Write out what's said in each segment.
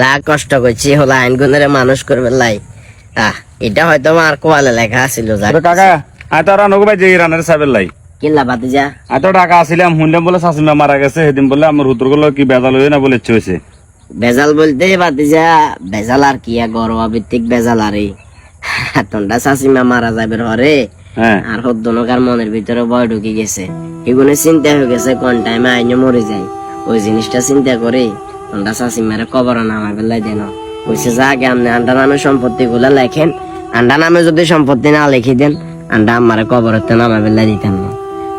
লা কষ্ট করছি হলো আইন গুণের মানুষ করবে লাই এটা হয়তো আর কোয়ালে লেখা ছিল কাকা আয় তো রানগো ভাই যে রানের সাবের লাই কিল্লা বাতিজা আয় তো টাকা আসিলাম শুনলাম বলে শাশুমা মারা গেছে সেদিন বলে আমার হুতুর গুলো কি বেজাল হয়ে না বলে ইচ্ছে হয়েছে। বেজাল বলতে বাতিজা বেজাল আর কি গরবা ভিত্তিক বেজাল আরে তন্ডা শাশুমা মারা যাবে হরে আর হদ্দনকার মনের ভিতরে ভয় ঢুকে গেছে এগুলো চিন্তা হয়ে গেছে কোন টাইমে আইনে মরে যায় ওই জিনিসটা চিন্তা করে তন্ডা শাশুমারে কবর নামা বেলায় দেন কইছে যা আগে আপনি আন্ডা নামে সম্পত্তি গুলা লেখেন আন্ডা নামে যদি সম্পত্তি না লিখি দেন আন্ডা আমারে কবরতে নামা বেলায় দিতাম না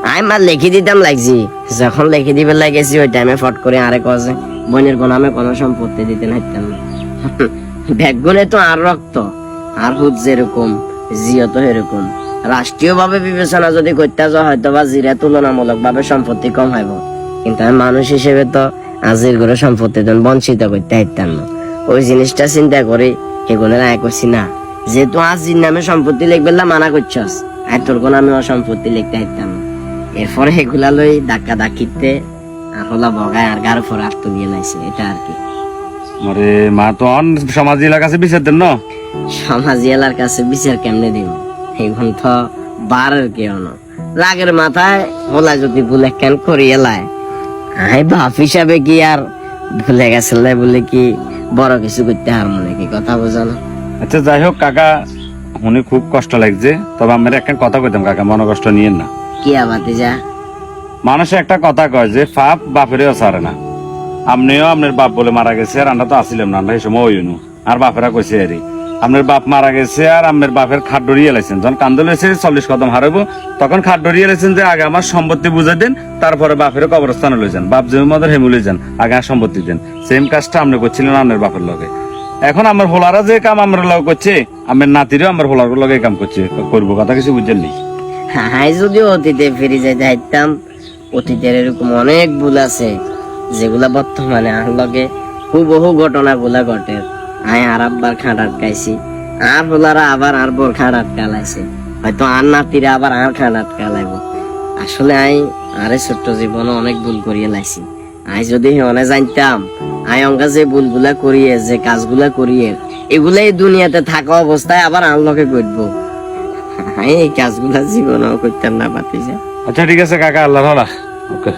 আমি মার লিখে দিতাম লাগছি যখন লিখে দিবে লাগেছি ওই টাইমে ফট করে আরে কছে বোনের কোন নামে কোনো সম্পত্তি দিতে নাইতাম না ব্যাগুনে তো আর রক্ত আর হুদ যেরকম জিও তো এরকম রাষ্ট্রীয় ভাবে বিবেচনা যদি করতে যাওয়া হয়তো বা জিরা তুলনামূলক ভাবে সম্পত্তি কম হইব কিন্তু আমি মানুষ হিসেবে তো আজির করে সম্পত্তি বঞ্চিত করতে হাইতাম না ওই জিনিসটা চিন্তা করে এগুলোর আয় করছি না যেহেতু আজির নামে সম্পত্তি লিখবে মানা করছস আর তোর কোন আমি সম্পত্তি লিখতে হাইতাম না এরপরে এগুলা লই ধাক্কা ধাক্কিতে আর হলা বগায় আর গার উপর আত্ম দিয়ে লাইছে এটা আর কি আরে মা তো সমাজ এলাকার কাছে বিচার দেন না সমাজ এলাকার কাছে বিচার কেমনে দিব এখন তো বারের কেউ না রাগের মাথায় হলা যদি ভুলে কেন করি এলায় আই বাপ হিসাবে কি আর ভুলে গেছে বলে কি বড় কিছু করতে হার মনে কি কথা বোঝা না। আচ্ছা যাই হোক কাকা শুনে খুব কষ্ট লাগছে তবে আমার একটা কথা কইতাম কাকা মনে কষ্ট নিয়েন না কি আবাতে যা মানুষে একটা কথা কয় যে পাপ বাপেরও সারে না আপনিও আপনার বাপ বলে মারা গেছে আর আমরা তো আসিলাম না আমরা এই সময় ওইনু আর বাপেরা কইছে আরে আপনার বাপ মারা গেছে আর আপনার বাপের খাট ডরিয়ে লাইছেন যখন কান্দল হয়েছে 40 কদম হারাবো তখন খাট ডরিয়ে লাইছেন যে আগে আমার সম্পত্তি বুঝে দেন তারপরে বাপের কবরস্থানে লই যান বাপ জমি মদের হেমুলে যান আগে আর সম্পত্তি দেন সেম কাজটা আপনি করছিলেন আপনার বাপের লগে এখন আমার হোলারা যে কাম আমরা লগে করছে আমার নাতিরও আমার হোলার লগে কাম করছে করবো কথা কিছু বুঝছেন নি। হ্যাঁ যদি অতীতে ফিরে যাইতে হাইতাম অতীতের এরকম অনেক ভুল আছে যেগুলা বর্তমানে আর লগে হুবহু ঘটনা গুলা ঘটে আয় আর আব্বার খাট আটকাইছি আর হোলারা আবার আর বোর খাট আটকালাইছে হয়তো আর নাতিরা আবার আর খাট আটকালাইব আসলে আই আরে ছোট্ট জীবনে অনেক ভুল করিয়ে লাইছি আই যদি অনেক জানতাম আই অঙ্কা যে ভুলগুলা করিয়ে যে কাজগুলা করিয়ে এগুলাই দুনিয়াতে থাকা অবস্থায় আবার আর লগে করবো এই কাজগুলা জীবনেও করতাম না পাতিছে। আচ্ছা ঠিক আছে কাকা আল্লাহ ওকে।